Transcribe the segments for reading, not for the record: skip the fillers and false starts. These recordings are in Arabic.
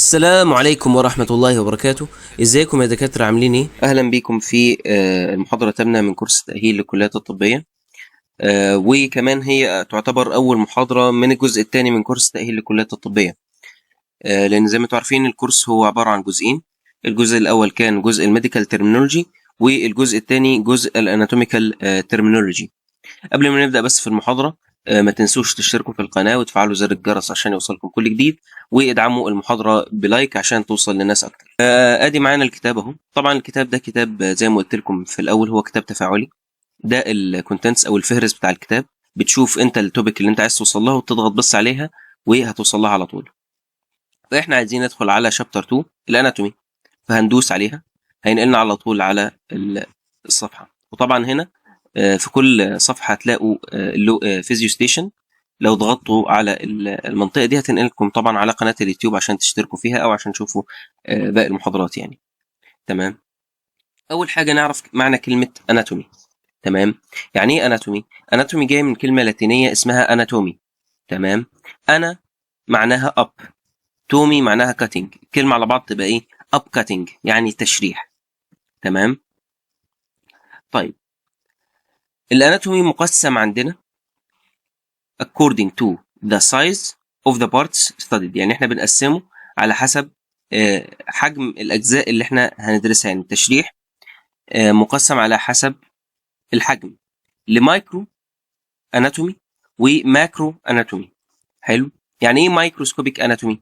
السلام عليكم ورحمة الله وبركاته. ازيكم يا دكاترة، عاملين ايه؟ اهلا بيكم في المحاضرة الثامنة من كورس التأهيل للكليات الطبية. وكمان هي تعتبر اول محاضرة من الجزء الثاني من كورس التأهيل للكليات الطبية. لان زي ما انتم عارفين الكورس هو عبارة عن جزئين. الجزء الاول كان جزء الميديكال ترمينولوجي، والجزء الثاني جزء الاناتوميكال ترمينولوجي. قبل ما نبدأ بس في المحاضرة، ما تنسوش تشتركوا في القناة وتفعلوا زر الجرس عشان يوصلكم كل جديد، وادعموا المحاضرة بلايك عشان توصل للناس أكتر. ادي معانا الكتاب اهو. طبعا الكتاب ده كتاب زي ما قلت لكم في الأول هو كتاب تفاعلي. ده الكونتنتس أو الفهرس بتاع الكتاب. بتشوف انت التوبيك اللي انت عايز توصل لها وتضغط بس عليها وهتوصل لها على طول. فاحنا عايزين ندخل على شابتر 2 الاناتومي، فهندوس عليها هينقلنا على طول على الصفحة. وطبعا هنا في كل صفحة هتلاقوا فيزيو ستيشن. لو ضغطتوا على المنطقة دي هتنقلكم طبعا على قناة اليوتيوب عشان تشتركوا فيها أو عشان تشوفوا باقي المحاضرات يعني. تمام. أول حاجة نعرف معنى كلمة أناتومي. تمام. يعني إيه أناتومي؟ أناتومي جاي من كلمة لاتينية اسمها أناتومي. تمام. أنا معناها أب، تومي معناها كاتنج، كلمة على بعض تبقى إيه؟ أب كاتنج يعني تشريح. تمام. طيب الأناتومي مقسم عندنا according to the size of the parts studied. يعني احنا بنقسمه على حسب حجم الأجزاء اللي احنا هندرسها. يعني التشريح مقسم على حسب الحجم لمايكرو اناتومي وماكرو اناتومي. حلو. يعني ايه مايكروسكوبيك اناتومي؟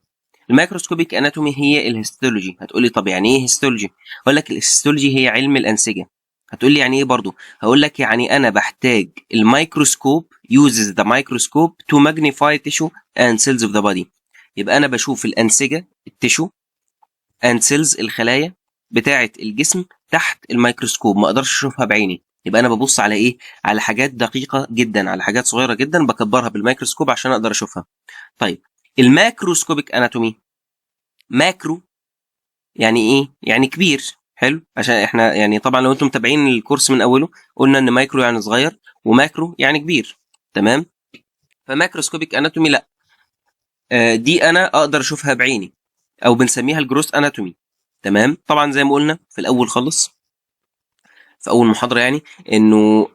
الميكروسكوبيك اناتومي هي الهيستولوجي. هتقولي طب يعني ايه هيستولوجي؟ هقول لك الهيستولوجي هي علم الانسجه. هتقول لي يعني ايه برضو؟ هقول لك يعني انا بحتاج الميكروسكوب uses the microscope to magnify tissue and cells of the body. يبقى انا بشوف الانسجه التيشو and cells الخلايا بتاعه الجسم تحت الميكروسكوب، ما اقدرش اشوفها بعيني. يبقى انا ببص على ايه؟ على حاجات دقيقه جدا، على حاجات صغيره جدا بكبرها بالميكروسكوب عشان اقدر اشوفها. طيب الماكروسكوبيك اناتومي، ماكرو يعني ايه؟ يعني كبير. حلو. عشان احنا يعني طبعا لو انتم متابعين الكورس من اوله قلنا ان مايكرو يعني صغير وماكرو يعني كبير. تمام. فماكروسكوبيك اناتومي لا، دي انا اقدر اشوفها بعيني او بنسميها الجروس اناتومي. تمام. طبعا زي ما قلنا في الاول خالص في اول محاضره يعني انه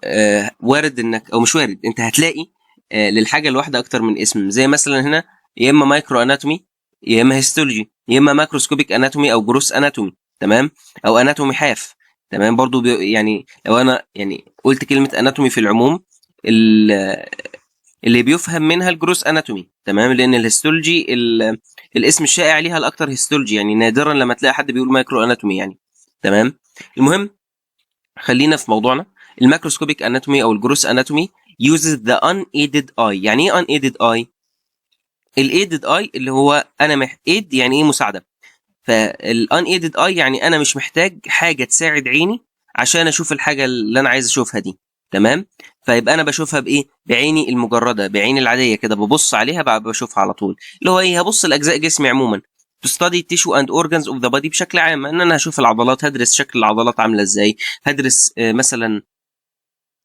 وارد انك او مش وارد، انت هتلاقي للحاجه الواحده اكتر من اسم. زي مثلا هنا يا اما مايكرو اناتومي يا اما هيستولوجي يا اما ماكروسكوبيك اناتومي او جروس اناتومي. تمام. او اناتومي حاف. تمام. برضو يعني لو انا يعني قلت كلمه اناتومي في العموم اللي بيفهم منها الجروس اناتومي. تمام. لان الهيستولوجي الاسم الشائع ليها الاكتر هيستولوجي، يعني نادرا لما تلاقي حد بيقول مايكرو اناتومي يعني. تمام. المهم خلينا في موضوعنا. الماكروسكوبيك اناتومي او الجروس اناتومي uses the unaided eye. يعني ايه unaided eye؟ الايدد اي اللي هو انا ايد يعني ايه؟ مساعده. فالاneaided اي يعني انا مش محتاج حاجه تساعد عيني عشان اشوف الحاجه اللي انا عايز اشوفها دي. تمام. فيبقى انا بشوفها بايه؟ بعيني المجرده، بعيني العاديه كده، ببص عليها بقى بشوفها على طول. اللي هو ايه؟ هبص لاجزاء جسمي عموما. to study tissue and organs of the body بشكل عام. ان انا هشوف العضلات، هدرس شكل العضلات عامله ازاي، هدرس مثلا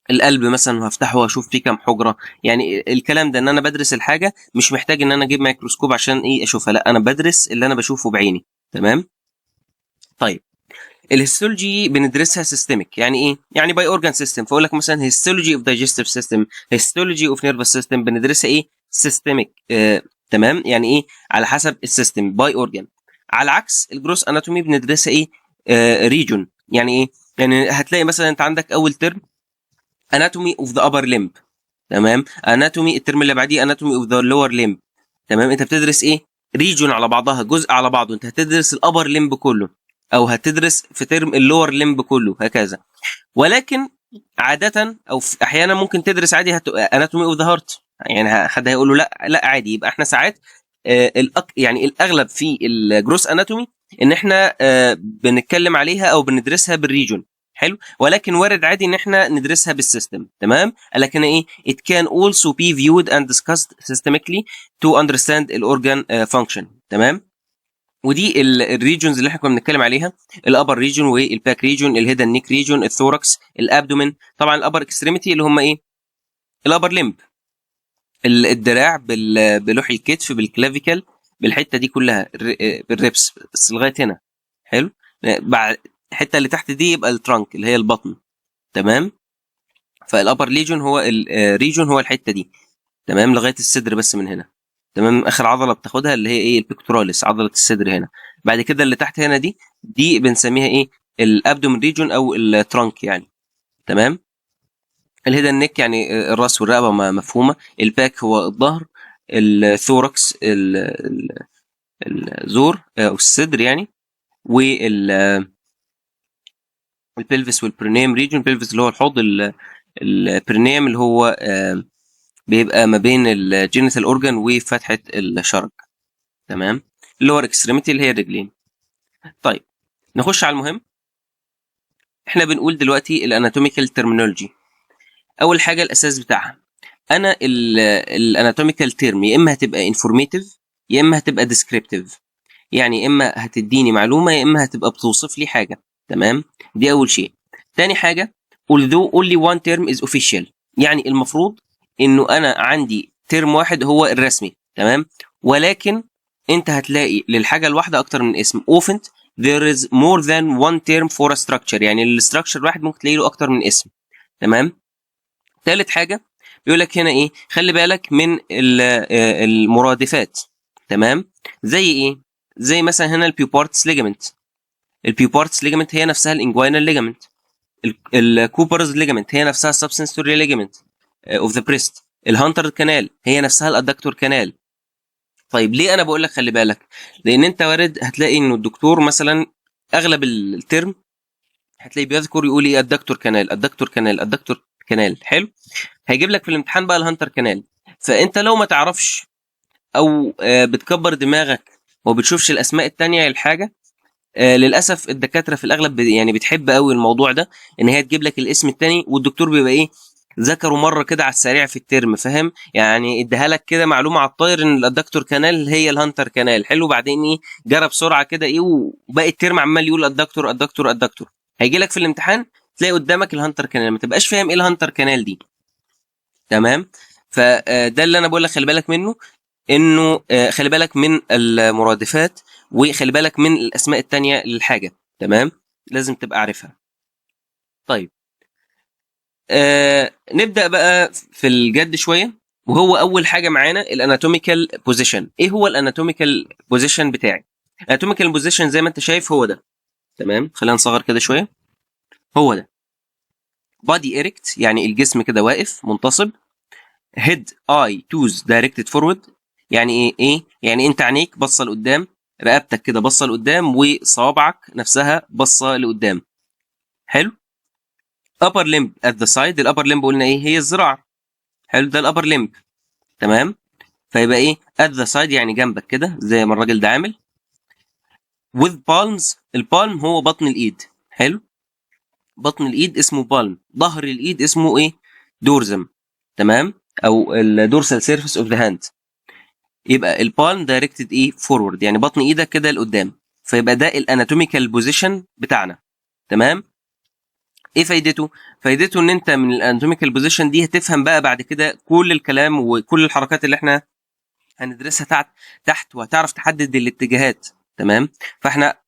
القلب مثلا وهفتحه واشوف فيه كام حجره. يعني الكلام ده ان انا بدرس الحاجه، مش محتاج ان انا اجيب ميكروسكوب عشان ايه اشوفها، لا انا بدرس اللي انا بشوفه بعيني. تمام. طيب الهيستولوجي بندرسها سيستميك. يعني ايه؟ يعني باي اورجان سيستم. فاقول لك مثلا هيستولوجي اوف دايجستيف سيستم، هيستولوجي اوف نيرفس سيستم، بندرسها ايه؟ سيستميك. تمام. يعني ايه؟ على حسب السيستم باي اورجان. على عكس الجروس اناتومي بندرسها ايه؟ ريجون. يعني ايه؟ يعني هتلاقي مثلا انت عندك اول ترم اناتومي اوف ذا ابر ليمب. تمام. اناتومي الترم اللي بعديه اناتومي اوف ذا لور ليمب. تمام. انت بتدرس ايه؟ ريجون على بعضها، جزء على بعضه. انت هتدرس الابر ليمب كله او هتدرس في ترم اللور ليمب كله هكذا. ولكن عاده او احيانا ممكن تدرس عادي اناتومي اوف ذا هارت. يعني حد هيقول له لا لا عادي. يبقى احنا ساعات يعني الاغلب في الجروس اناتومي ان احنا بنتكلم عليها او بندرسها بالريجون. حلو. ولكن وارد عادي ان احنا ندرسها بالسيستم. تمام. لكن ايه؟ it can also be viewed and discussed systemically to understand الاورجان function. تمام. ودي الريجونز اللي احنا كنا بنتكلم عليها: الابر ريجون والباك ريجون، الهيدن نيك ريجون، الثوركس، الابدومين. طبعا الابر اكستريميتي اللي هم ايه؟ الابر ليمب، الدراع بلوح الكتف بالكلافيكال بالحته دي كلها بالريبس بس لغايه هنا. حلو. بعد الحته اللي تحت دي يبقى الترانك اللي هي البطن. تمام. فالابر ليجون هو الريجون هو الحته دي. تمام لغايه الصدر بس من هنا. تمام. اخر عضله بتاخدها اللي هي ايه البيكتوراليس عضله الصدر هنا. بعد كده اللي تحت هنا دي بنسميها ايه الابدومين ريجون او الترانك يعني. تمام. الهيدن نيك يعني الراس والرقبه مفهومه. الباك هو الظهر. الثوركس الزور او الصدر يعني. والبلفس والبرينيم ريجون. البلفس اللي هو الحوض. البرينيم اللي هو بيبقى ما بين الجينيتال اورجان وفتحه الشرج. تمام. اللور اكستريميتي اللي هي الرجلين. طيب نخش على المهم. احنا بنقول دلوقتي الاناتوميكال ترمينولوجي. اول حاجه الاساس بتاعها. انا الاناتوميكال تيرم يا اما هتبقى انفورميتيف يا اما هتبقى ديسكريبتيف. يعني يا اما هتديني معلومه يا اما هتبقى بتوصف لي حاجه. تمام. دي اول شيء. تاني حاجه although only one term is official. يعني المفروض انه انا عندي ترم واحد هو الرسمي. تمام. ولكن انت هتلاقي للحاجه الواحده اكتر من اسم. often there is more than one term for a structure. يعني الستراكشر الواحد ممكن تلاقي له اكتر من اسم. تمام. ثالث حاجه بيقول لك هنا ايه خلي بالك من المرادفات. تمام. زي ايه زي مثلا هنا البيوبارتس ليجامنت. البيوبارتس ليجامنت هي نفسها الانجوينال ليجامنت. الكوبرز ليجامنت هي نفسها السبسنسوري ليجامنت اوف ذا بريست. الهانتر كانال هي نفسها الادكتور كانال. طيب ليه انا بقول لك خلي بالك؟ لان انت وارد هتلاقي انه الدكتور مثلا اغلب الترم هتلاقيه بيذكر يقول ايه الدكتور كانال الدكتور كانال الدكتور كانال. حلو. هيجيب لك في الامتحان بقى الهانتر كانال. فانت لو ما تعرفش او بتكبر دماغك وما بتشوفش الاسماء التانية للحاجه. للاسف الدكاتره في الاغلب يعني بتحب قوي الموضوع ده ان هي تجيب لك الاسم التاني والدكتور بيبقى ايه ذكره مره كده على السريع في الترم. فاهم يعني اديها لك كده معلومه على الطاير ان الدكتور كانال هي الهانتر كانال. حلو. بعدين ايه جرى بسرعه كده ايه وباقي الترم عمال يقول الدكتور الدكتور الدكتور. هيجي لك في الامتحان تلاقي قدامك الهانتر كانال ما تبقاش فاهم ايه الهانتر كانال دي. تمام. فده اللي انا بقول لك خلي بالك منه. انه خلي بالك من المرادفات وخلي بالك من الاسماء التانية للحاجه. تمام. لازم تبقى عارفها. طيب نبدا بقى في الجد شويه. وهو اول حاجه معانا الاناتوميكال بوزيشن. ايه هو الاناتوميكال بوزيشن بتاعي؟ الاناتوميكال بوزيشن زي ما انت شايف هو ده. تمام. خلينا نصغر كده شويه. هو ده بادي ايركت يعني الجسم كده واقف منتصب. هيد اي توز دايركتد فورورد. يعني ايه يعني انت عينيك باصه لقدام. رقبتك كده باصه لقدام وصوابعك نفسها باصه لقدام. حلو. upper limb at the side. الابر ليمب قلنا ايه هي الذراع. حلو. ده الابر ليمب. تمام. فيبقى ايه at the side يعني جنبك كده زي ما الراجل ده عامل. with palms. البالم هو بطن الايد. حلو. بطن الايد اسمه بالم. ظهر الايد اسمه ايه دورزم. تمام. او الدورسال سيرفيس اوف ذا هاند. يبقى البالم دايركتد ايه فورورد يعني بطن ايدك كده لقدام. فيبقى ده الاناتوميكال بوزيشن بتاعنا. تمام. ايه فايدته؟ فايدته ان انت من الاناتوميكال بوزيشن دي هتفهم بقى بعد كده كل الكلام وكل الحركات اللي احنا هندرسها تحت وهتعرف تحدد الاتجاهات. تمام. فاحنا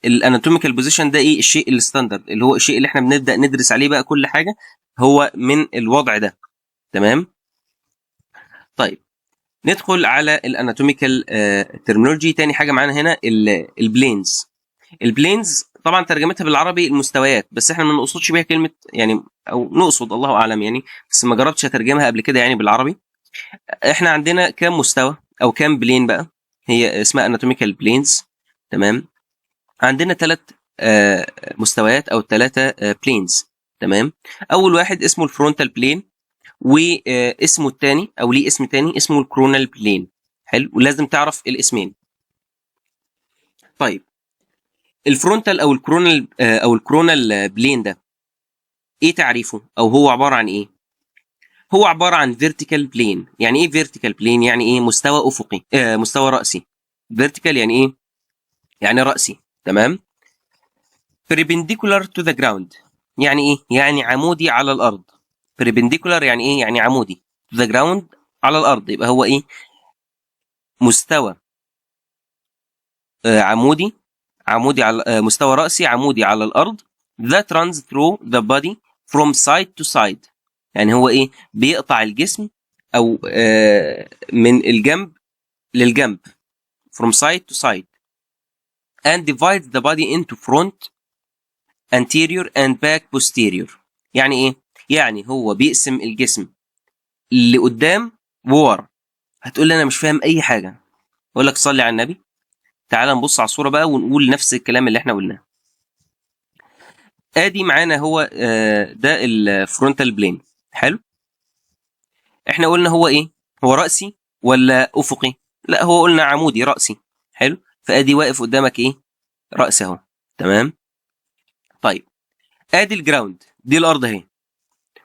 الاناتوميكال بوزيشن ده ايه الشيء الستاندرد اللي هو الشيء اللي احنا بنبدا ندرس عليه بقى كل حاجه هو من الوضع ده. تمام. طيب ندخل على الاناتوميكال ترمينولوجي. تاني حاجه معانا هنا البلينز. البلينز طبعا ترجمتها بالعربي المستويات بس احنا ما نقصدش بيها كلمه يعني او نقصد الله اعلم يعني بس ما جربتش اترجمها قبل كده يعني بالعربي. احنا عندنا كام مستوى او كام بلين بقى. هي اسمها اناتوميكال بلينز. تمام. عندنا 3 مستويات او 3 بلينز. تمام. اول واحد اسمه الفرونتال بلين واسمه الثاني او ليه اسم ثاني اسمه الكرونال بلين. حلو. ولازم تعرف الاسمين. طيب الفرونتال او الكرونال بلين ده ايه تعريفه او هو عباره عن ايه؟ هو عباره عن فيرتيكال بلين. يعني ايه فيرتيكال بلين؟ يعني ايه مستوى افقي مستوى راسي. فيرتيكال يعني ايه يعني راسي. تمام. perpendicular to the ground يعني ايه يعني عمودي على الارض. perpendicular يعني ايه يعني عمودي to the ground على الارض. يبقى هو ايه مستوى عمودي على مستوى رأسي عمودي على الأرض that runs through the body from side to side. يعني هو إيه؟ بيقطع الجسم أو من الجنب للجنب from side to side and divides the body into front anterior and back posterior. يعني إيه؟ يعني هو بيقسم الجسم لقدام وورا. هتقول لي أنا مش فاهم أي حاجة. أقول لك صلي على النبي. تعال نبص على الصورة بقى ونقول نفس الكلام اللي احنا قلناه. ادي معانا هو ده الفرونتال بلين. حلو. احنا قلنا هو ايه؟ هو رأسي ولا افقي؟ لا هو قلنا عمودي رأسي. حلو. فادي واقف قدامك ايه؟ رأس اهو. تمام. طيب ادي الجراوند دي الارض اهي.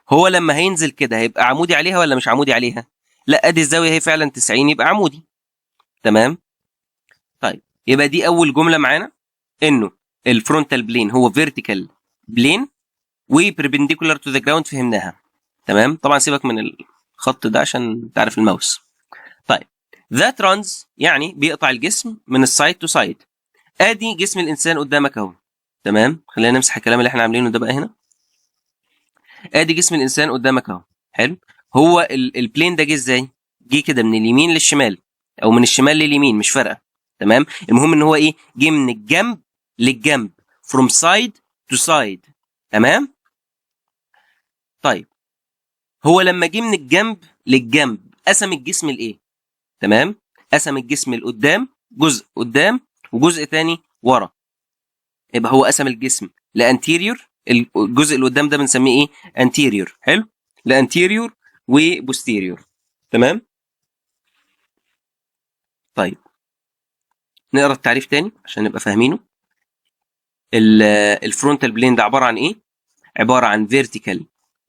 هو لما هينزل كده هيبقى عمودي عليها ولا مش عمودي عليها؟ لا ادي الزاوية هي فعلا 90 يبقى عمودي. تمام. طيب يبقى دي اول جملة معانا انه الفرونتال بلين هو فيرتيكال بلين وبربنديكولار تو ذا جراوند. فهمناها. تمام. طبعا سيبك من الخط ده عشان تعرف الماوس. طيب ذات رانز يعني بيقطع الجسم من السايد تو سايد. ادي جسم الانسان قدامك اهو. تمام. خلينا نمسح الكلام اللي احنا عاملينه ده بقى هنا. ادي جسم الانسان قدامك اهو. حلو. هو البلين ده جه ازاي؟ جه كده من اليمين للشمال او من الشمال لليمين مش فارقه. تمام. المهم ان هو ايه؟ جه من الجنب للجنب from side to side. تمام. طيب هو لما جه من الجنب للجنب قسم الجسم لايه؟ تمام. قسم الجسم لقدام جزء قدام وجزء تاني ورا. يبقى هو قسم الجسم لانتيريور. الجزء اللي قدام ده بنسميه ايه؟ انتيريور. حلو. لانتيريور وبوستيريور. تمام. طيب نقرا التعريف تاني عشان نبقى فاهمينه. الفرونتال بلين ده عباره عن ايه؟ عباره عن فيرتيكال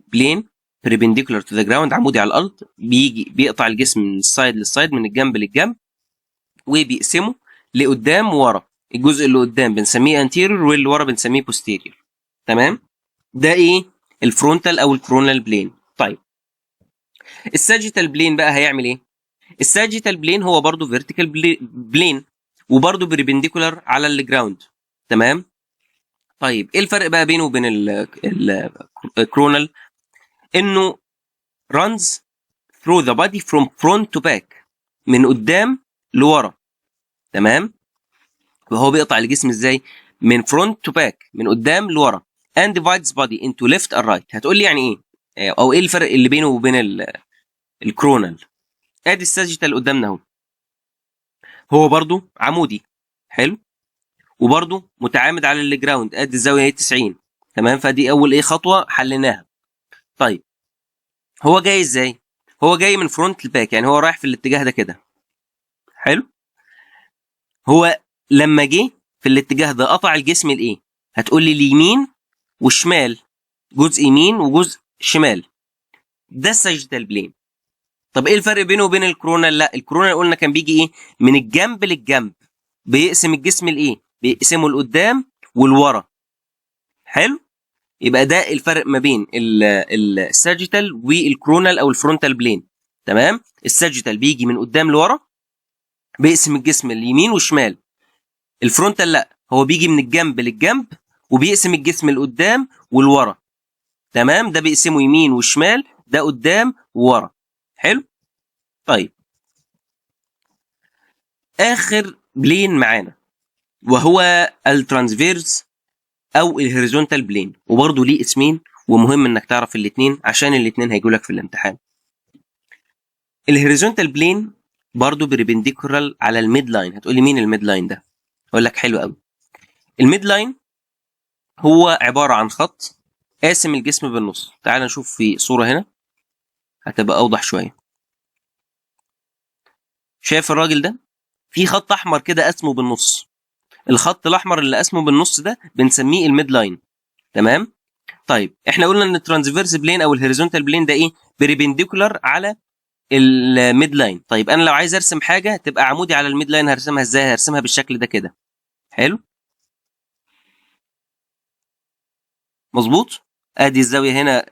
بلين perpendicular to the ground عمودي على الارض بيجي بيقطع الجسم من السايد للسايد من الجنب للجنب وبيقسمه لقدام وورا. الجزء اللي قدام بنسميه anterior واللي ورا بنسميه posterior. تمام. ده ايه؟ الفرونتال او الكرونال بلين. طيب الساجيتال بلين بقى هيعمل ايه؟ الساجيتال بلين هو برضو فيرتيكال بلين وبرضو بريبنديكولار على الجراوند. تمام. طيب ايه الفرق بقى بينه وبين الكرونال؟ انه runs through the body from front to back من قدام لورا. تمام. وهو بيقطع الجسم ازاي؟ من front to back من قدام لورا and divides body into left and right. هتقول لي يعني ايه او ايه الفرق اللي بينه وبين الكرونال؟ ادي الساجيتال قدامنا اهو. هو برضو عمودي. حلو. وبرضو متعامد على الجراوند. ادي الزاويه هي 90. تمام. فدي اول ايه خطوه حليناها. طيب هو جاي ازاي؟ هو جاي من فرونت لباك يعني هو رايح في الاتجاه ده كده. حلو. هو لما جه في الاتجاه ده قطع الجسم لايه؟ هتقول لي اليمين والشمال. جزء يمين وجزء شمال. ده الساجيتال بلين. طب ايه الفرق بينه وبين الكرونال؟ لا الكرونال قلنا كان بيجي ايه؟ من الجنب للجنب. بيقسم الجسم لايه؟ بيقسمه لقدام والورا. حلو. يبقى ده الفرق ما بين الساجيتال والكرونال او الفرونتال بلين. تمام. الساجيتال بيجي من قدام لورا بيقسم الجسم اليمين والشمال. الفرونتال لا هو بيجي من الجنب للجنب وبيقسم الجسم لقدام والورا. تمام. ده بيقسمه يمين وشمال ده قدام وورا. حلو. طيب اخر بلين معانا وهو الترانسفيرس او الهوريزونتال بلين وبرضه ليه اسمين ومهم انك تعرف الاثنين عشان الاثنين هيجوا لك في الامتحان. الهوريزونتال بلين برضه بريبنديكولار على الميد لاين. هتقولي مين الميد لاين ده؟ اقول لك حلو قوي. الميد لاين هو عباره عن خط قاسم الجسم بالنص. تعال نشوف في صوره هنا هتبقى اوضح شويه. شايف الراجل ده؟ في خط احمر كده قاسمه بالنص. الخط الاحمر اللي قاسمه بالنص ده بنسميه الميد لاين. تمام. طيب احنا قلنا ان الترانسفيرس بلين او الهوريزونتال بلين ده ايه؟ بريبنديكولار على الميد لاين. طيب انا لو عايز ارسم حاجه تبقى عمودي على الميد لاين هرسمها ازاي؟ هرسمها بالشكل ده كده. حلو. مظبوط. ادي الزاويه هنا.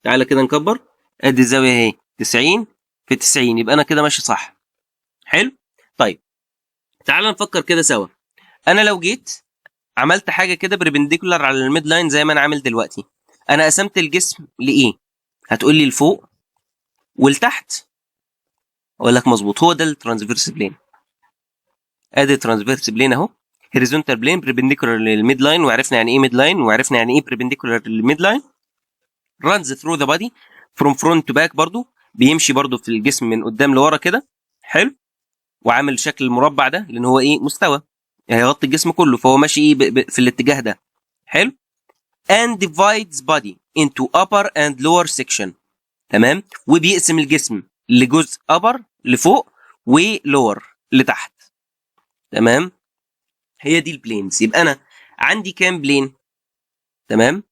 تعالى كده نكبر. ادي الزاويه اهي 90 في 90 يبقى انا كده ماشي صح. حلو. طيب تعال نفكر كده سوا. انا لو جيت عملت حاجه كده بربنديكولار على الميد لاين زي ما انا عامل دلوقتي، انا قسمت الجسم لايه؟ هتقول لي لفوق ولتحت. اقول لك مظبوط، هو ده الترانسفيرس بلين. ادي الترانسفيرس بلين اهو، هوريزونتال بلين بربنديكولار للميد لاين، وعرفنا يعني ايه ميد لاين، وعرفنا يعني ايه بربنديكولار للميد لاين. runs through the body from front to back، برضو بيمشي برضو في الجسم من قدام لورا كده. حلو. وعامل شكل المربع ده لان هو ايه؟ مستوى، هيغطي الجسم كله، فهو ماشي ايه في الاتجاه ده. حلو. and divides body into upper and lower section. تمام. وبيقسم الجسم لجزء upper لفوق ولور لتحت. تمام. هي دي البلينز. يبقى انا عندي كام بلين؟ تمام.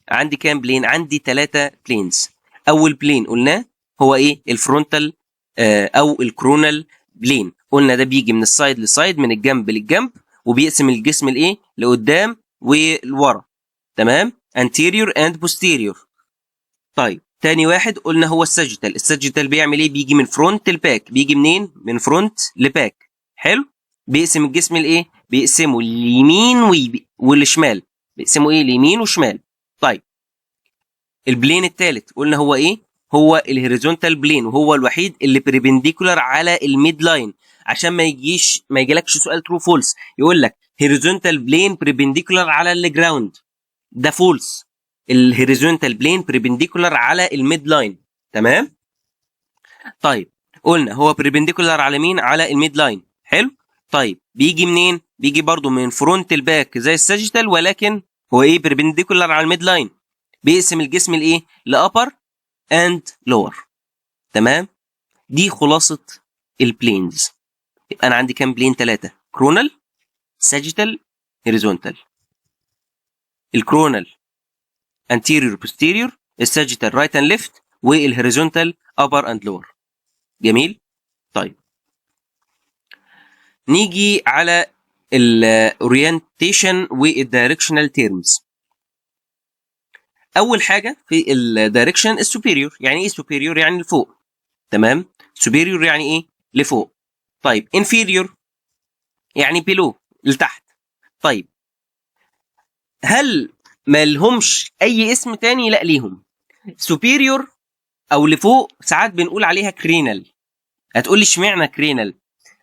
عندي كام بلين؟ عندي 3 بلينز. اول بلين قلناه هو ايه؟ الفرونتال او الكرونال بلين. قلنا ده بيجي من السايد للسايد، من الجنب للجنب، وبيقسم الجسم لايه؟ لقدام ولورا. تمام. anterior and posterior. طيب تاني واحد قلنا هو الساجيتال. الساجيتال بيعمل ايه؟ بيجي من فرونت لباك. بيجي منين؟ من فرونت لباك. حلو. بيقسم الجسم لايه؟ بيقسمه اليمين والشمال. بيقسمه ايه؟ اليمين وشمال. طيب البلين الثالث قلنا هو ايه؟ هو الهوريزونتال بلين، وهو الوحيد اللي بريبنديكولار على الميد لاين. عشان ما يجيلكش سؤال ترو فولس يقول لك هوريزونتال بلين بريبنديكولار على الجراوند، ده فولس. الهوريزونتال بلين بريبنديكولار على الميد لاين. تمام. طيب قلنا هو بريبنديكولار على مين؟ على الميد لاين. حلو. طيب بيجي منين؟ بيجي برضو من فرونت الباك زي الساجيتال، ولكن هو ايه؟ بريبنديكولار على الميد لاين. بيقسم الجسم لايه؟ لابر اند لور. تمام. دي خلاصه البلينز. يبقى انا عندي كام بلين؟ 3: كرونال، ساجيتال، هوريزونتال. الكرونال anterior posterior، الساجيتال right and left، والهوريزونتال upper and lower. جميل. طيب نيجي على الاورينتيشن والدايركشنال تيرمز. اول حاجه في الدايركشن السوبيريور. يعني ايه سوبيريور؟ يعني لفوق. تمام. سوبيريور يعني ايه؟ لفوق. طيب انفيريور يعني بيلو، لتحت. طيب هل ما لهمش اي اسم تاني؟ لا ليهم. سوبيريور او لفوق ساعات بنقول عليها كرينال. هتقول لي اشمعنى كرينال؟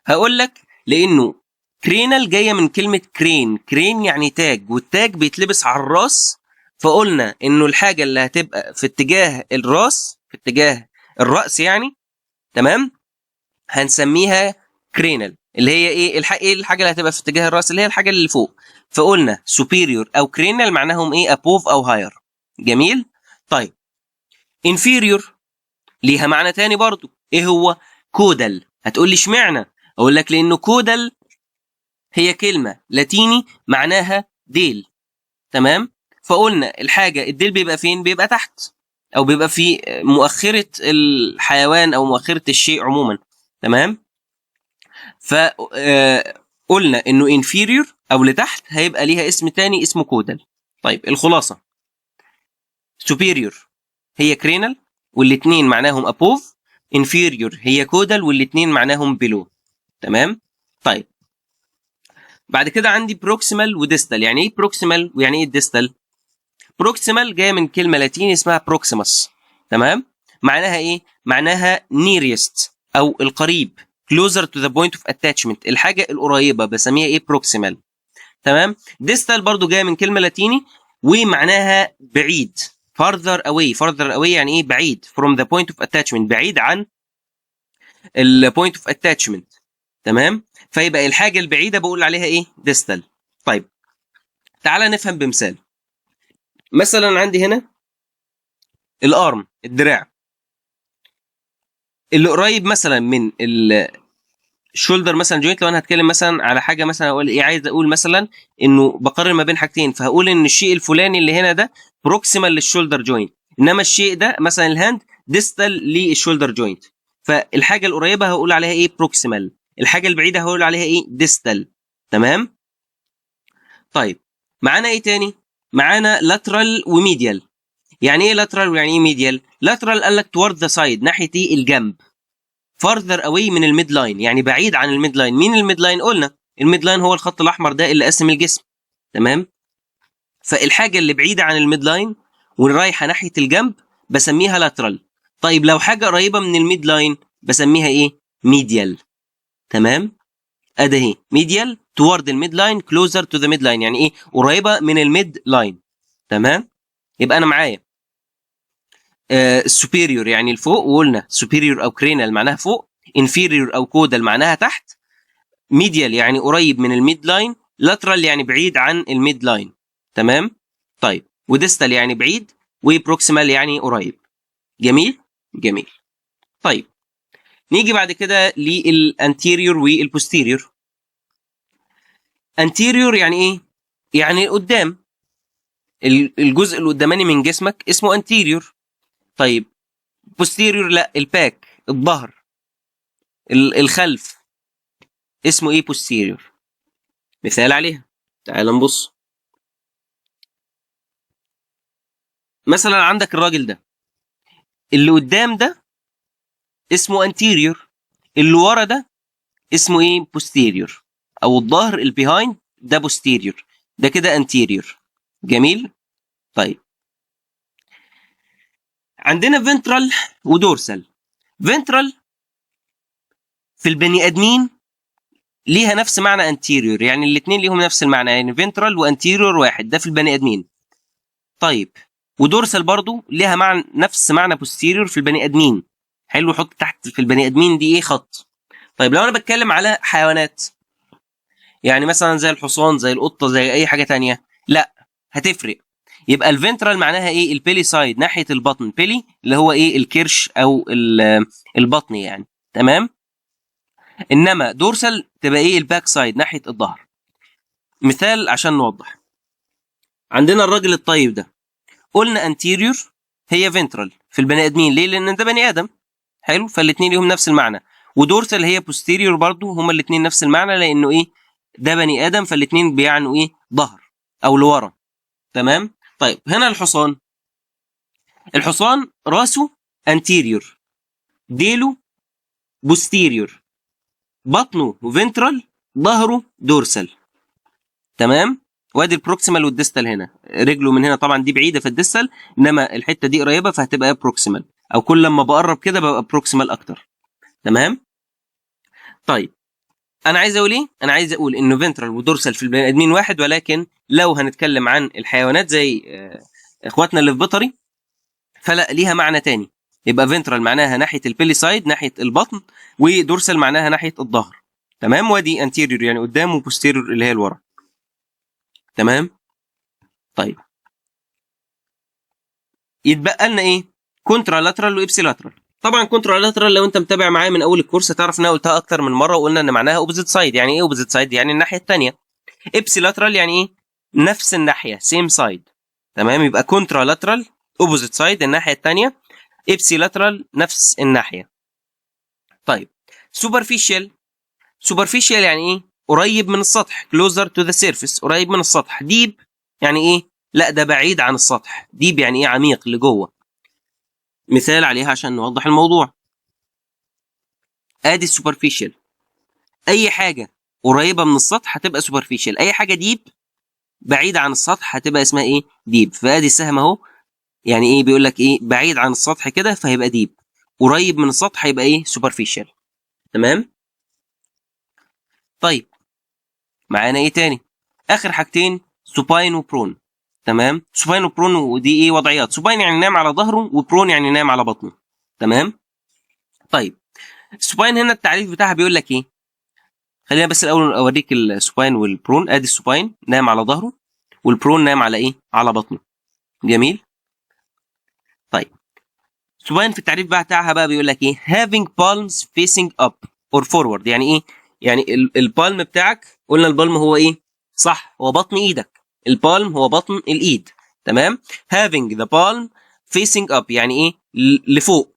هقول لك لانه كرينال جايه من كلمه كرين. كرين يعني تاج، والتاج بيتلبس على الراس. فقلنا انه الحاجه اللي هتبقى في اتجاه الراس، في اتجاه الراس يعني، تمام، هنسميها كرينال. اللي هي ايه؟ ايه الحاجه اللي هتبقى في اتجاه الراس؟ اللي هي الحاجه اللي فوق. فقلنا سوبيريور او كرينال معناهم ايه؟ ابوف او هاير. جميل. طيب انفيريور ليها معنى تاني برضو. ايه هو؟ كودال. هتقول لي اشمعنى؟ اقول لك لانه كودال هي كلمه لاتيني معناها ديل. تمام. فقلنا الحاجه الديل بيبقى فين؟ بيبقى تحت، او بيبقى في مؤخره الحيوان او مؤخره الشيء عموما. تمام. فقلنا انه انفيريور او لتحت هيبقى ليها اسم تاني اسمه كودال. طيب الخلاصه سوبيريور هي كرينال والاثنين معناهم ابوف، انفيريور هي كودال والاثنين معناهم بلو. تمام. طيب بعد كده عندي بروكسيمال وديستال. يعني ايه بروكسيمال ويعني ايه ديستال؟ بروكسيمال جايه من كلمه لاتيني اسمها بروكسيموس. تمام. معناها ايه؟ معناها nearest او القريب، closer to the point of attachment، الحاجه القريبه بسميها ايه؟ بروكسيمال. تمام. ديستال برضو جايه من كلمه لاتيني ومعناها بعيد، farther away. farther away يعني ايه؟ بعيد. from the point of attachment، بعيد عن ال point of attachment. تمام. فيبقى الحاجه البعيده بقول عليها ايه؟ ديستال. طيب تعالى نفهم بمثال. مثلا عندي هنا الارم، الدراع اللي قريب مثلا من الشولدر مثلا جوينت. لو انا هتكلم مثلا على حاجه، مثلا اقول ايه؟ عايز اقول مثلا انه بقارن ما بين حاجتين، فهقول ان الشيء الفلاني اللي هنا ده بروكسيمال للشولدر جوينت، انما الشيء ده مثلا الهاند ديستال للشولدر جوينت. فالحاجه القريبه هقول عليها ايه؟ بروكسيمال. الحاجه البعيده هقول عليها ايه؟ ديستال. تمام. طيب معانا ايه تاني؟ معانا لاترال وميديال. يعني ايه لاترال ويعني ايه ميديال؟ لاترال قال لك توارد ذا سايد، ناحيه ايه؟ الجنب. farther away من الميد لاين، يعني بعيد عن الميد لاين. مين الميد لاين؟ قلنا الميد لاين هو الخط الاحمر ده اللي قسم الجسم. تمام. فالحاجه اللي بعيده عن الميد لاين ورايحه ناحيه الجنب بسميها لاترال. طيب لو حاجه قريبه من الميد لاين بسميها ايه؟ ميديال. تمام. ادي اهي ميديال توورد الميد لاين كلوزر تو ذا ميد لاين، يعني ايه؟ قريبه من الميد لاين. تمام. يبقى انا معايا السوبيريور يعني الفوق، وقلنا سوبيريور او كرينال معناها فوق، انفيريور او كودال معناها تحت، ميديال يعني قريب من الميد لاين، لاترال يعني بعيد عن الميد لاين. تمام. طيب وديستال يعني بعيد، وبروكسيمال يعني قريب. جميل جميل. طيب نيجي بعد كده للانتيريور والبوستيريور. انتيريور يعني ايه؟ يعني قدام، الجزء القداماني من جسمك اسمه انتيريور. طيب بوستيريور لا، الباك، الظهر، الخلف، اسمه ايه؟ بوستيريور. مثال عليها، تعال نبص. مثلا عندك الراجل ده، اللي قدام ده اسمه انتيريور، اللي ورا ده اسمه ايه؟ بوستيريور، او الظهر البيهايند ده بوستيريور، ده كده انتيريور. جميل. طيب عندنا فنترال ودورسال. فنترال في البني ادمين ليها نفس معنى انتيريور، يعني الاثنين ليهم نفس المعنى، يعني فنترال وانتيريور واحد، ده في البني ادمين. طيب ودورسال برضو ليها معنى نفس معنى بوستيريور في البني ادمين. حلو، حط تحت في البني ادمين دي ايه؟ خط. طيب لو انا بتكلم على حيوانات، يعني مثلا زي الحصان، زي القطه، زي اي حاجه تانية، لا هتفرق. يبقى الفنترال معناها ايه؟ البيلي سايد، ناحيه البطن، بيلي اللي هو ايه؟ الكرش او البطن يعني. تمام. انما دورسال تبقى ايه؟ الباك سايد، ناحيه الظهر. مثال عشان نوضح. عندنا الراجل الطيب ده، قلنا انتيريور هي فنترال في البني ادمين، ليه؟ لان ده بني ادم. حلو، فالاثنين ليهم نفس المعنى. ودورسال هي بوستيريور برضو، هما الاثنين نفس المعنى، لانه ايه؟ ده بني ادم، فالاثنين بيعنوا ايه؟ ظهر او لورا. تمام. طيب هنا الحصان، الحصان راسه انتيريور، ديله بوستيريور، بطنه فنترال، ظهره دورسال. تمام. وادي البروكسيمال والديستال، هنا رجله من هنا طبعا دي بعيده في الديستال، انما الحته دي قريبه فهتبقى بروكسيمال، او كل لما بقرب كده ببقى بروكسيمال اكتر. تمام. طيب انا عايز اقول ايه؟ انا عايز اقول انه فنترال ودورسال في البني ادمين واحد، ولكن لو هنتكلم عن الحيوانات زي اخواتنا اللي في بيطري فلا، ليها معنى تاني. يبقى فنترال معناها ناحيه البيلي سايد، ناحيه البطن، ودورسال معناها ناحيه الظهر. تمام. وادي انتيريور يعني قدام، وبوستيريور اللي هي لورا. تمام. طيب يتبقى لنا ايه؟ كونترا لاترال وابسي لاترال. طبعا كونترا لاترال لو انت متابع معايا من اول الكورس هتعرف ان انا قلتها اكتر من مره، وقلنا ان معناها اوبوزيت سايد. يعني ايه اوبوزيت سايد؟ يعني الناحيه الثانيه. ابسي لاترال يعني ايه؟ نفس الناحيه، سيم سايد. تمام. يبقى كونترا لاترال اوبوزيت سايد الناحيه الثانيه، ابسي لاترال نفس الناحيه. طيب سوبرفيشال. سوبرفيشال يعني ايه؟ قريب من السطح، كلوزر تو ذا سيرفيس، قريب من السطح. ديب يعني ايه؟ لا ده بعيد عن السطح. ديب يعني ايه؟ عميق لجوه. مثال عليها عشان نوضح الموضوع. ادي السوبرفيشال، اي حاجه قريبه من السطح هتبقى سوبرفيشال، اي حاجه ديب بعيده عن السطح هتبقى اسمها ايه؟ ديب. فادي السهم اهو، يعني ايه؟ بيقول لك ايه؟ بعيد عن السطح كده فهيبقى ديب، قريب من السطح هيبقى ايه؟ سوبرفيشال. تمام. طيب معانا ايه تاني؟ اخر حاجتين سوباين وبرون. تمام. سوباين وبرون، ودي ايه؟ وضعيات. سوباين يعني نام على ظهره، وبرون يعني نام على بطنه. تمام. طيب السوباين هنا التعريف بتاعها بيقول لك ايه؟ خلينا بس الاول اوريك السوباين والبرون. ادي السوباين نام على ظهره، والبرون نام على ايه؟ على بطنه. جميل. طيب السوباين في التعريف بتاعها بقى بيقول لك ايه؟ having palms facing up or forward. يعني ايه؟ يعني البالم بتاعك، قلنا البالم هو ايه؟ صح، هو بطن ايدك. البالم هو بطن الايد. تمام. having the palm facing up يعني ايه؟ لفوق.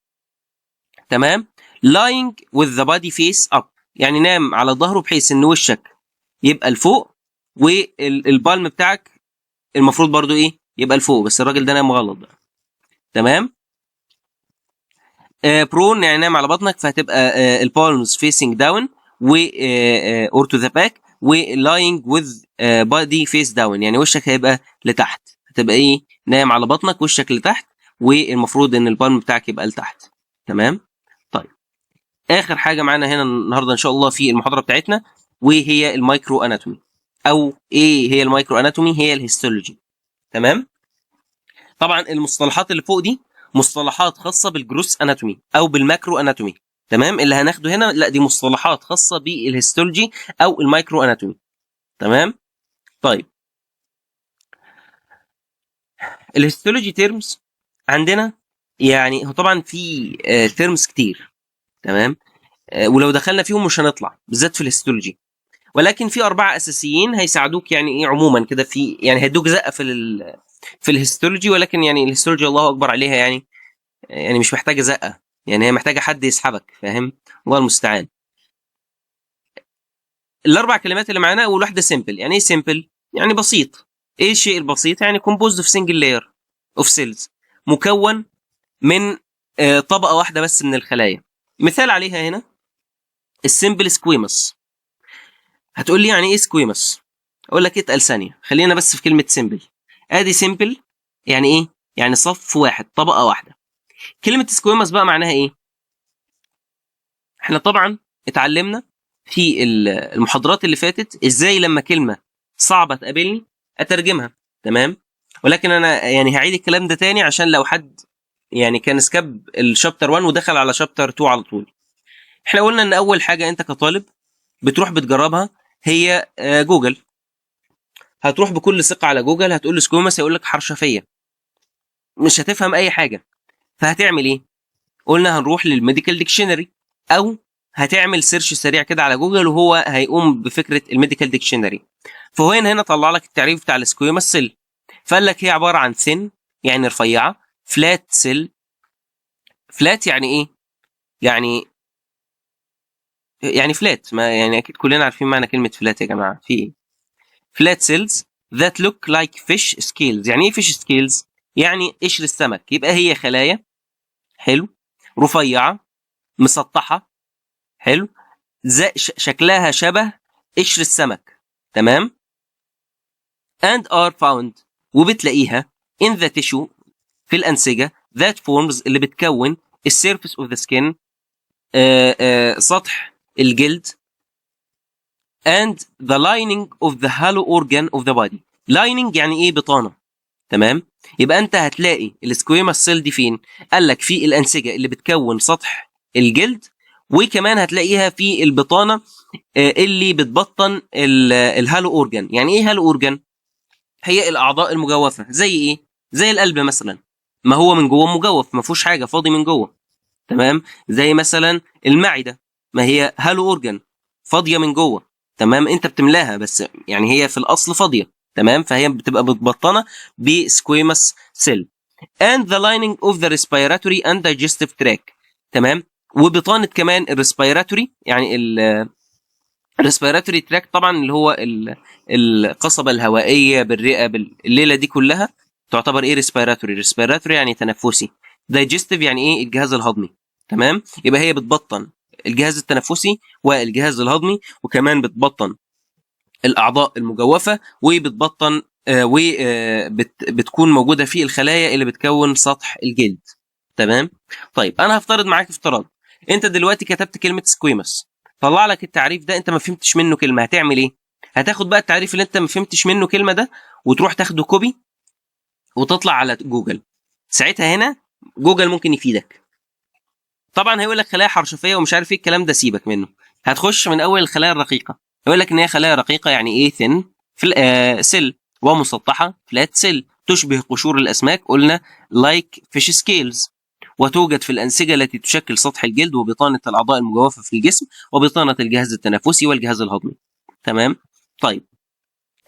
تمام. lying with the body face up يعني نام على ظهره بحيث ان وشك يبقى لفوق، والبالم بتاعك المفروض برضو ايه؟ يبقى لفوق، بس الراجل ده نام غلط بقى. تمام. برون يعني نايم على بطنك، فهتبقى البالمز فيسنج داون و اور تو ذا باك، ولاينج وذ بادي فيس داون يعني وشك هيبقى لتحت، هتبقى ايه نايم على بطنك وشك لتحت، والمفروض ان البالم بتاعك يبقى لتحت. تمام. طيب اخر حاجه معانا هنا النهارده ان شاء الله في المحاضره بتاعتنا، وهي المايكرو اناتومي. او ايه هي المايكرو اناتومي؟ هي الهيستولوجي. تمام. طبعا المصطلحات اللي فوق دي مصطلحات خاصه بالجروس اناتومي او بالماكرو اناتومي. تمام. اللي هناخده هنا لا، دي مصطلحات خاصه بالهيستولوجي او المايكرو اناتومي. تمام. طيب الهيستولوجي تيرمز عندنا، يعني هو طبعا في تيرمز كتير. تمام. ولو دخلنا فيهم مش هنطلع، بالذات في الهيستولوجي. ولكن في 4 اساسيين هيساعدوك يعني ايه عموما كده، في يعني هيدوك زقه في الهيستولوجي. ولكن يعني الهيستولوجي الله اكبر عليها، يعني مش محتاجه زقه، يعني هي محتاجه حد يسحبك، فاهم؟ الله المستعان. الاربع كلمات اللي معانا، اول واحده سيمبل. يعني ايه سيمبل؟ يعني بسيط. ايه الشيء البسيط؟ يعني كومبوزد اوف سنجل لاير اوف سيلز، مكون من طبقه واحده بس من الخلايا. مثال عليها هنا السيمبل سكويمس. هتقول لي يعني ايه سكويمس؟ اقول لك اتقل ثانيه، خلينا بس في كلمه سيمبل. ادي سيمبل يعني ايه؟ يعني صف واحد، طبقه واحده. كلمه سكويمس بقى معناها ايه؟ احنا طبعا اتعلمنا في المحاضرات اللي فاتت ازاي لما كلمه صعبه تقابلني اترجمها. تمام. ولكن انا يعني هعيد الكلام ده تاني عشان لو حد يعني كان سكاب الشابتر 1 ودخل على شابتر 2 على طول. احنا قلنا ان اول حاجه انت كطالب بتروح بتجربها هي جوجل. هتروح بكل ثقه على جوجل، هتقول له سكوماس، هيقول لك حرشفيه، مش هتفهم اي حاجه. فهتعمل ايه؟ قلنا هنروح للميديكال ديكشنري، او هتعمل سيرش سريع كده على جوجل وهو هيقوم بفكره الميديكال ديكشنري. فهو هنا طلع لك التعريف بتاع السكويماس سيل. فقال لك هي عباره عن ثين يعني رفيعه، فلات سيل. فلات يعني ايه؟ يعني فلات، ما يعني اكيد كلنا عارفين معنى كلمه فلات يا جماعه، في ايه؟ flat cells that look like fish scales. يعني ايه fish scales؟ يعني قشر السمك. يبقى هي خلايا، حلو، رفيعه، مسطحه، حلو، زي شكلها شبه قشر السمك. تمام. and are found، وبتلاقيها in the tissue، في الانسجه that forms، اللي بتكون السيرفيس اوف ذا سكين، سطح الجلد، and the lining of the hollow organ of the body. lining يعني ايه؟ بطانه. تمام. يبقى انت هتلاقي السكويماس سيل دي فين؟ قال لك في الانسجه اللي بتكون سطح الجلد، وكمان هتلاقيها في البطانه اللي بتبطن الهالو اورجان. يعني ايه هالو اورجان؟ هي الاعضاء المجوفه. زي ايه؟ زي القلب مثلا، ما هو من جوه مجوف، ما فيهوش حاجه، فاضي من جوه. تمام. زي مثلا المعده، ما هي هالو اورجان، فاضيه من جوه. تمام. انت بتملاها بس، يعني هي في الاصل فاضيه. تمام. فهي بتبقى متبطنه بسكويماس سيل. and the lining of the respiratory and digestive tract. تمام. وبطانه كمان الريسبيراتوري، يعني الريسبيراتوري تراك طبعا اللي هو القصبه الهوائيه بالرئه بالليله دي كلها تعتبر ايه؟ ريسبيراتوري يعني تنفسي. دايجستيف يعني ايه؟ الجهاز الهضمي. تمام. يبقى هي بتبطن الجهاز التنفسي والجهاز الهضمي، وكمان بتبطن الاعضاء المجوفه، وبتبطن وبتكون موجوده في الخلايا اللي بتكون سطح الجلد. تمام. طيب انا هفترض معاك افتراض، انت دلوقتي كتبت كلمه سكويمس، طلع لك التعريف ده، انت ما فهمتش منه كلمه، هتعمل ايه؟ هتاخد بقى التعريف اللي انت ما فهمتش منه كلمه ده، وتروح تاخده كوبي وتطلع على جوجل. ساعتها هنا جوجل ممكن يفيدك. طبعا هيقول لك خلايا حرشفيه ومش عارف ايه الكلام ده، سيبك منه. هتخش من اول الخلايا الرقيقه. يقول لك ان هي خلايا رقيقه يعني ايه؟ ثين في سيل، ومسطحه فلات سيل، تشبه قشور الاسماك، قلنا لايك فيش سكيلز، وتوجد في الانسجه التي تشكل سطح الجلد، وبطانه الاعضاء المجوفه في الجسم، وبطانه الجهاز التنفسي والجهاز الهضمي. تمام. طيب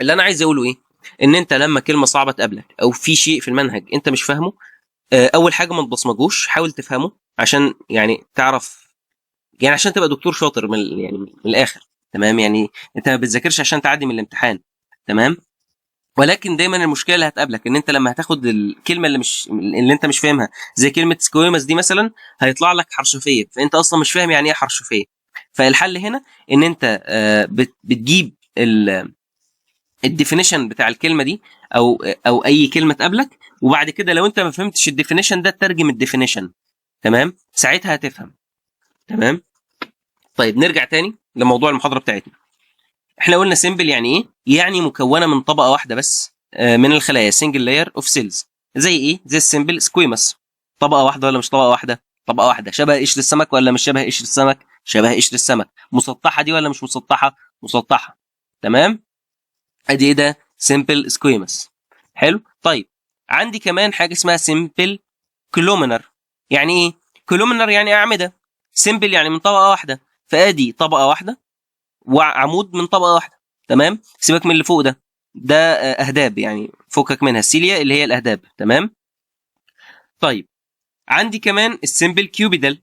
اللي انا عايز اقوله ايه؟ ان انت لما كلمه صعبه تقابلك او في شيء في المنهج انت مش فاهمه، اول حاجه ما تبصمجوش، حاول تفهمه عشان يعني تعرف، يعني عشان تبقى دكتور شاطر يعني من الاخر. تمام. يعني انت ما بتذاكرش عشان تعدي من الامتحان. تمام. ولكن دايما المشكله اللي هتقابلك ان انت لما هتاخد الكلمه اللي انت مش فاهمها، زي كلمه سكويمس دي مثلا، هيطلع لك حرشفيه، فانت اصلا مش فاهم يعني ايه حرشفيه. فالحل هنا ان انت بتجيب الديفينيشن بتاع الكلمه دي، او اي كلمه تقابلك، وبعد كده لو انت ما فهمتش الديفينيشن ده تترجم الديفينيشن، تمام، ساعتها هتفهم. تمام. طيب نرجع تاني لموضوع المحاضره بتاعتنا. احنا قلنا سيمبل يعني ايه؟ يعني مكونه من طبقه واحده بس من الخلايا، سنجل لاير اوف سيلز. زي ايه؟ زي السيمبل سكويمس. طبقه واحده ولا مش طبقه واحده؟ طبقه واحده. شبه قشر السمك ولا مش شبه قشر السمك؟ شبه قشر السمك. مسطحه دي ولا مش مسطحه؟ مسطحه. تمام. ادي ايه ده؟ سيمبل سكويمس. حلو. طيب عندي كمان حاجه اسمها سيمبل كولومينر. يعني ايه كولومينر؟ يعني اعمده. سيمبل يعني من طبقه واحده، فادي طبقه واحده وعمود من طبقه واحده. تمام. سيبك من اللي فوق ده، ده اهداب يعني، فكك منها، السيليا اللي هي الاهداب. تمام. طيب عندي كمان السيمبل كيوبيدال.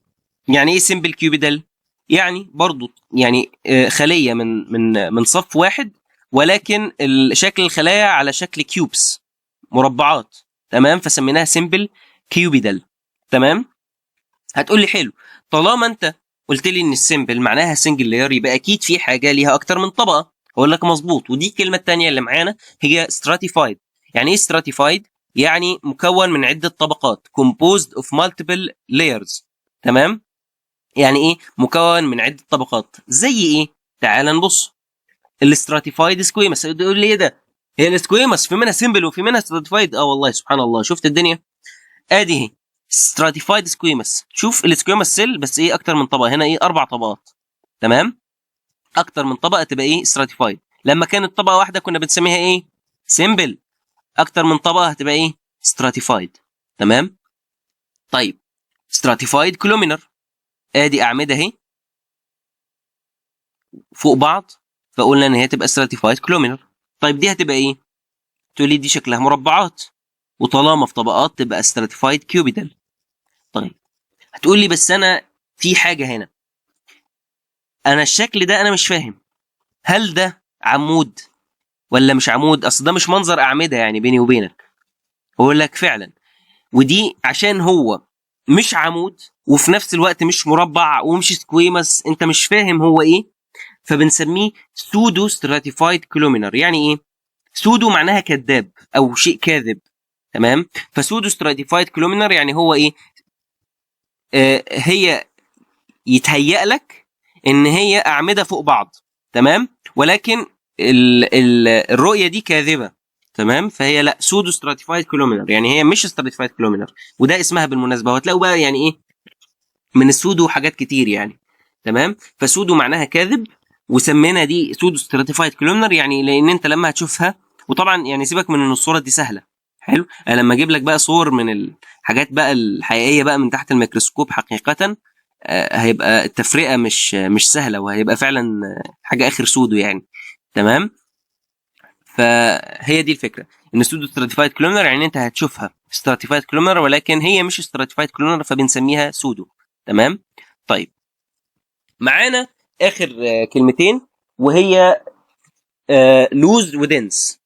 يعني ايه سيمبل كيوبيدال؟ يعني برضو يعني خليه من صف واحد، ولكن شكل الخلايا على شكل كيوبس، مربعات. تمام. فسميناها سيمبل كيوبيدال. تمام. هتقول لي حلو، طالما انت قلت لي ان السيمبل معناها سنجل لاير، يبقى اكيد في حاجه ليها اكتر من طبقه. اقول لك مظبوط، ودي الكلمه الثانيه اللي معانا هي stratified. يعني ايه stratified؟ يعني مكون من عده طبقات، composed of multiple layers. تمام. يعني ايه مكون من عده طبقات؟ زي ايه؟ تعال نبص. الاستراتيفايد سكويمس. يقول لي ايه ده؟ هي السكويمس في منها سيمبل وفي منها stratified؟ والله سبحان الله، شفت الدنيا. ادي هي stratified سكويمس. شوف السكويمس سيل بس ايه اكتر من طبقه، هنا ايه 4 طبقات. تمام. اكتر من طبقه تبقى ايه stratified. لما كانت طبقه واحده كنا بنسميها ايه؟ سيمبل. اكتر من طبقه هتبقى ايه؟ stratified. تمام. طيب stratified columnar. ادي اعمده اهي فوق بعض، فقلنا ان هي تبقى stratified columnar. طيب دي هتبقى ايه؟ تقول لي دي شكلها مربعات، وطالما في طبقات تبقى stratified cubital. طيب هتقول لي بس انا في حاجه هنا، انا الشكل ده انا مش فاهم، هل ده عمود ولا مش عمود؟ اصل ده مش منظر اعمده يعني بيني وبينك. اقول لك فعلا، ودي عشان هو مش عمود وفي نفس الوقت مش مربع ومش سكويمس، انت مش فاهم هو ايه، فبنسميه سودو ستراتيفايد كولومينر. يعني ايه سودو؟ معناها كذاب او شيء كاذب. تمام. فسودو ستراتيفايد كولومينر يعني هو ايه؟ هي يتهيأ لك ان هي اعمده فوق بعض، تمام، ولكن الرؤيه دي كاذبه. تمام. فهي لا، سودو ستراتيفايد كولومينر، يعني هي مش ستراتيفايد كولومينر، وده اسمها بالمناسبه. وهتلاقوا بقى يعني ايه من السودو حاجات كتير يعني. تمام. فسودو معناها كاذب، وسمينا دي سودو ستراتيفايد كولومينر يعني لان انت لما هتشوفها، وطبعا يعني سيبك من ان الصوره دي سهله. حلو. انا لما اجيب لك بقى صور من الحاجات بقى الحقيقيه بقى من تحت الميكروسكوب حقيقه، هيبقى التفرقه مش سهله، وهيبقى فعلا حاجه اخر سودو يعني. تمام. فهي دي الفكره، ان سودو ستراتيفايد كولومنر يعني انت هتشوفها ستراتيفايد كولومنر ولكن هي مش ستراتيفايد كولومنر، فبنسميها سودو. تمام. طيب معانا اخر كلمتين، وهي لوز ودنس.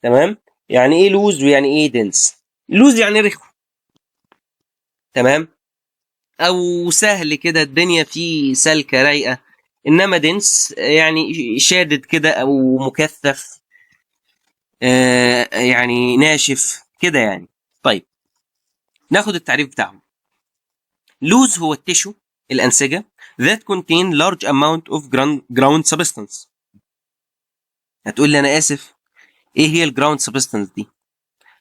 تمام. يعني ايه لوز ويعني ايه دنس؟ لوز يعني رخو، تمام، او سهل كده، الدنيا فيه سلكه رايقه. انما دنس يعني شادد كده او مكثف، يعني ناشف كده يعني. طيب ناخد التعريف بتاعهم. لوز هو التيشو، الانسجه that contain large amount of ground substance. هتقول لي انا اسف، ايه هي الجراوند سبستانس دي؟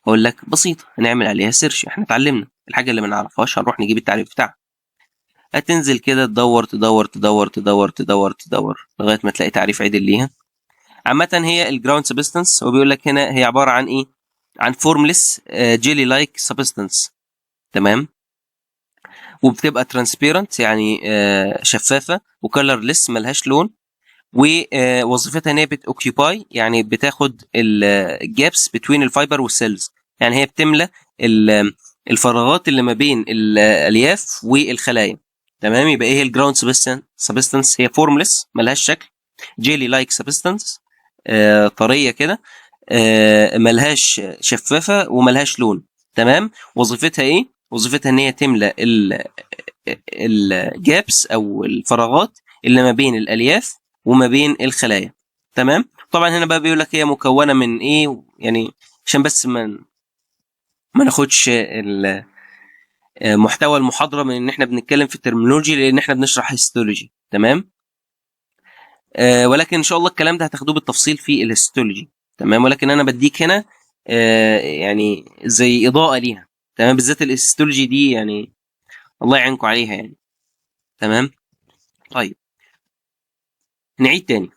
هقول لك بسيطه، هنعمل عليها سيرش. احنا اتعلمنا الحاجه اللي ما نعرفهاش هنروح نجيب التعريف بتاعها. هتنزل كده تدور تدور تدور تدور تدور تدور لغايه ما تلاقي تعريف عدل ليها. عامه هي الجراوند سبستانس، هو بيقول لك هنا هي عباره عن ايه؟ عن فورمليس جيلي لايك سبستانس. تمام. وبتبقى ترانسبيرنت يعني شفافه، وكلرلس ملهاش لون، ووظيفتها ان هي بتوكيباي يعني بتاخد الجابس بتوين الفايبر والسيلز، يعني هي بتملى الفراغات اللي ما بين الالياف والخلايا. تمام. يبقى ايه الجراوند سبستانس؟ هي فورملس ملهاش شكل، جيلي لايك سبستانس، طريه كده، ملهاش شفافه وملهاش لون. تمام. وظيفتها ايه؟ وظيفتها ان هي تملى الجابس او الفراغات اللي ما بين الالياف وما بين الخلايا. تمام. طبعا هنا بقى بيقول لك هي مكونه من ايه، يعني عشان بس ما ناخدش محتوى المحاضره من ان احنا بنتكلم في الترمينولوجي، لان احنا بنشرح هيستولوجي. تمام. ولكن ان شاء الله الكلام ده هتاخدوه بالتفصيل في الهيستولوجي. تمام. ولكن انا بديك هنا يعني زي اضاءه ليها. تمام. بالذات الهيستولوجي دي يعني الله يعينكم عليها يعني. تمام. طيب نعيد تاني.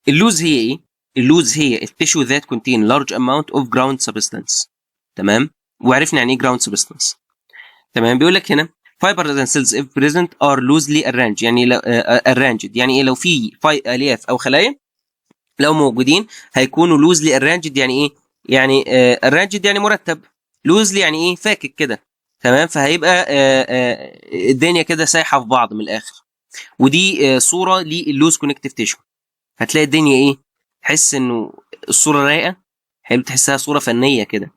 اللوز هي ايه؟ اللوز هي التيشو ذات contain large amount of ground substance. تمام. وعرفنا يعني ايه ground substance. تمام. بيقول لك هنا fibers and cells if present are loosely arranged. يعني لو arranged يعني ايه؟ لو في الياف او خلايا لو موجودين هيكونوا loosely arranged. يعني ايه؟ يعني arranged يعني مرتب. loosely يعني ايه؟ فاكك كده. تمام. فهيبقى الدنيا كده سايحه في بعض من الاخر. ودي صوره لللوز كونكتيف تيشو. هتلاقي الدنيا ايه؟ تحس انه الصوره رايقه. حلو. تحسها صوره فنيه كده.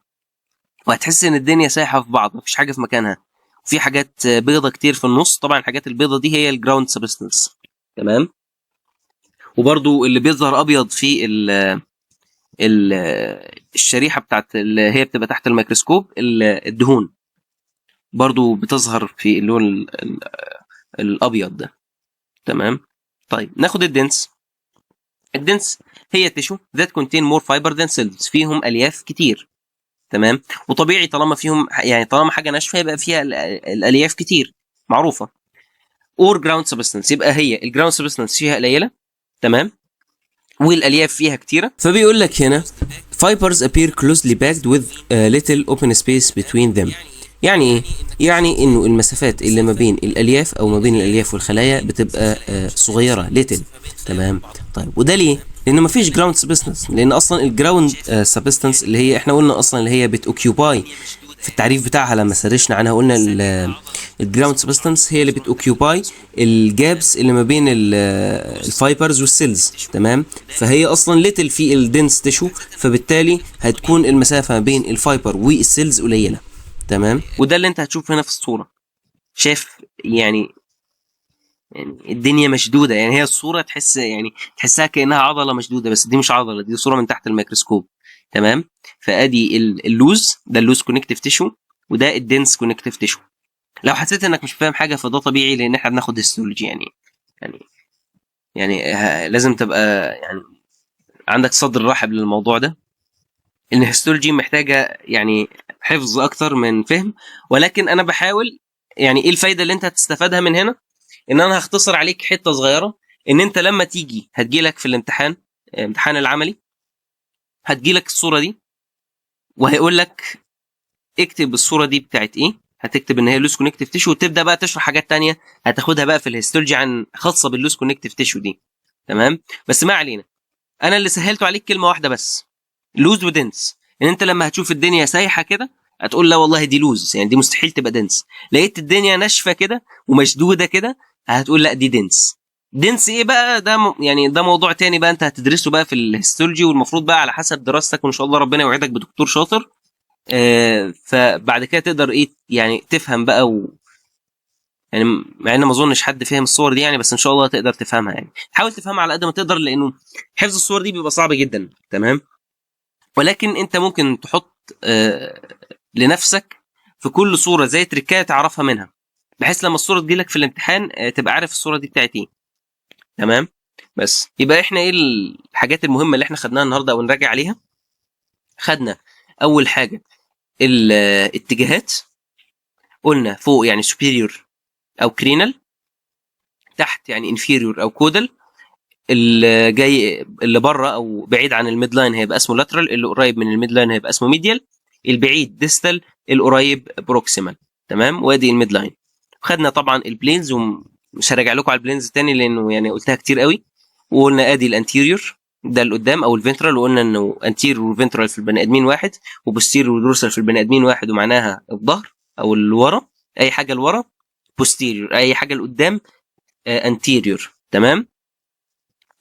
وهتحس ان الدنيا سايحه في بعض، مفيش حاجه في مكانها. في حاجات بيضه كتير في النص. طبعا الحاجات البيضه دي هي الجراوند سبستنس. تمام. وبرضو اللي بيظهر ابيض في ال الشريحه بتاعت اللي هي بتبقى تحت الميكروسكوب، الدهون برضو بتظهر في اللون الابيض ده. تمام. طيب ناخد الدنس. الدنس هي تيشو that contain more fiber than cells. فيهم الياف كتير. تمام. وطبيعي طالما فيهم يعني طالما حاجه ناشفه يبقى فيها الالياف كتير، معروفه. اور جراوند سبستنس يبقى هي الجراوند سبستنس فيها قليله. تمام. والالياف فيها كتيره. فبيقول لك هنا fibers appear closely packed with a little open space between them. يعني ايه؟ يعني انه المسافات اللي ما بين الالياف او ما بين الالياف والخلايا بتبقى صغيره little. تمام. طيب وده ليه؟ لان ما فيش جراوند سبستنس. لان اصلا الجراوند سبستنس اللي هي احنا قلنا اصلا اللي هي بتوكيوباي في التعريف بتاعها لما سرشنا عنها قلنا الجراوند سبستنس هي اللي بتوكيوباي الجابس اللي ما بين الفايبرز والسيلز. تمام. فهي اصلا ليتل في الدنس تيشو، فبالتالي هتكون المسافه ما بين الفايبر والسيلز قليله. تمام. وده اللي انت هتشوف هنا في الصوره. شايف يعني الدنيا مشدوده. يعني هي الصوره تحسها كانها عضله مشدوده، بس دي مش عضله، دي صوره من تحت الميكروسكوب. تمام. فادي اللوز، ده اللوز كونكتيف تيشو، وده الدنس كونكتيف تيشو. لو حسيت انك مش فاهم حاجه فده طبيعي، لان احنا بناخد هيستولوجي يعني لازم تبقى يعني عندك صدر رحب للموضوع ده. ان الهيستولوجي محتاجه يعني حفظ اكتر من فهم. ولكن انا بحاول يعني ايه الفايده اللي انت هتستفادها من هنا؟ ان انا هختصر عليك حته صغيره. ان انت لما تيجي هتجيلك في الامتحان، امتحان العملي، هتجيلك الصوره دي وهيقول لك اكتب الصوره دي بتاعت ايه. هتكتب ان هي لوز كونكتيف تيشو، وتبدا بقى تشرح حاجات تانية هتاخدها بقى في الهيستولوجي عن خاصه باللوز كونكتيف تيشو دي. تمام. بس ما علينا. انا اللي سهلته عليك كلمه واحده بس، لوز ودنس. ان انت لما هتشوف الدنيا سايحه كده هتقول لا والله دي لوز، يعني دي مستحيل تبقى دنس. لقيت الدنيا ناشفه كده ومشدوده كده هتقول لا دي دنس. دنس ايه بقى؟ ده يعني ده موضوع تاني بقى انت هتدرسه بقى في الهيستولوجي، والمفروض بقى على حسب دراستك، وان شاء الله ربنا يوعدك بدكتور شاطر. فبعد كده تقدر ايه يعني تفهم بقى يعني مع ان ما اظنش حد فهم الصور دي يعني، بس ان شاء الله تقدر تفهمها. يعني حاول تفهمها على قد ما تقدر، لانه حفظ الصور دي بيبقى صعب جدا. تمام. ولكن انت ممكن تحط لنفسك في كل صوره زي تريكايه تعرفها منها، بحيث لما الصوره تجيلك في الامتحان تبقى عارف الصوره دي بتاعت ايه. تمام. بس يبقى احنا ايه الحاجات المهمه اللي احنا خدناها النهارده او نراجع عليها؟ خدنا اول حاجه الاتجاهات. قلنا فوق يعني superior او كرينال، تحت يعني inferior او كودال. اللي جاي اللي بره او بعيد عن الميد لاين هيبقى اسمه لاترال، اللي قريب من الميد لاين هيبقى اسمه ميديال، البعيد ديستال، القريب بروكسيمال. تمام. وادي الميد لاين. خدنا طبعا البلينز، ومش هراجع لكم على البلينز تاني لانه يعني قلتها كتير قوي. وقلنا ادي الانتيريور ده اللي قدام او الفنترال، وقلنا انه انتيريور وفنترال في البني ادمين واحد، وبوستيريور ودورسال في البني ادمين واحد، ومعناها الظهر او الورا. اي حاجه لورا بوستيريور، اي حاجه لقدام انتيريور. تمام.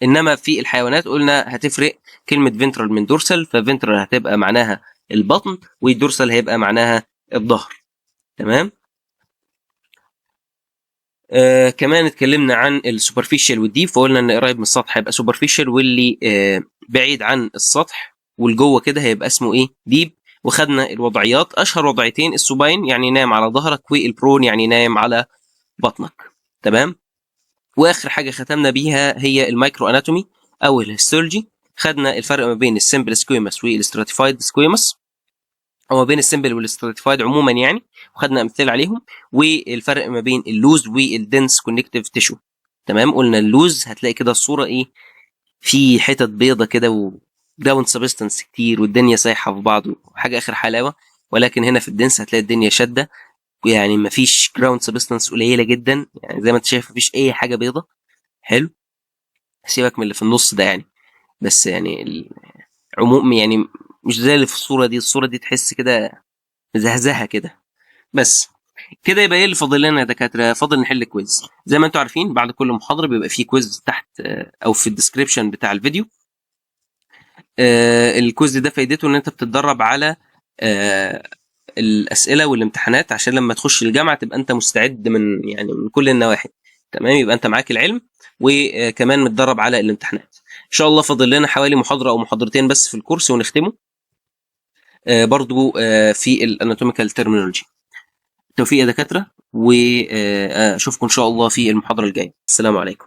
انما في الحيوانات قلنا هتفرق كلمه فينترال من دورسال، ففينترال هتبقى معناها البطن والدورسال هيبقى معناها الظهر. تمام. كمان اتكلمنا عن السوبرفيشال والديب، فقلنا ان قريب من السطح هيبقى سوبرفيشال، واللي بعيد عن السطح والجوه كده هيبقى اسمه ايه؟ ديب. وخدنا الوضعيات، اشهر وضعيتين السوباين يعني نايم على ظهرك، والبرون يعني نايم على بطنك. تمام. واخر حاجه ختمنا بيها هي المايكرو اناتومي او الهيستولوجي. خدنا الفرق ما بين السمبل سكويمس والستراتيفايد سكويمس، او ما بين السمبل والستراتيفايد عموما يعني، وخدنا امثله عليهم. والفرق ما بين اللوز والدنس كونكتيف تيشو. تمام. قلنا اللوز هتلاقي كده الصوره ايه؟ في حتت بيضه كده وجراوند سبستانس كتير والدنيا سايحه في بعض وحاجه اخر حلاوه. ولكن هنا في الدنس هتلاقي الدنيا شاده، يعني مفيش جراوند سبستانس، قليله جدا، يعني زي ما انت شايف مفيش اي حاجه بيضه. حلو. سيبك من اللي في النص ده يعني، بس يعني العموم يعني مش زي اللي في الصوره دي. الصوره دي تحس كده مزهزهه كده. بس كده يبقى ايه اللي فاضل لنا يا دكاتره؟ فاضل نحل كويز. زي ما انتم عارفين بعد كل محاضره بيبقى فيه كويز تحت او في الديسكريبشن بتاع الفيديو. الكويز ده فايدته ان انت بتتدرب على الاسئله والامتحانات، عشان لما تخش الجامعه تبقى انت مستعد من كل النواحي. تمام. يبقى انت معاك العلم وكمان متدرب على الامتحانات. ان شاء الله فاضل لنا حوالي محاضره او محاضرتين بس في الكورس ونختمه. برضو في الاناتوميكال ترمينولوجي. توفيق يا دكاتره، واشوفكم ان شاء الله في المحاضره الجايه. السلام عليكم.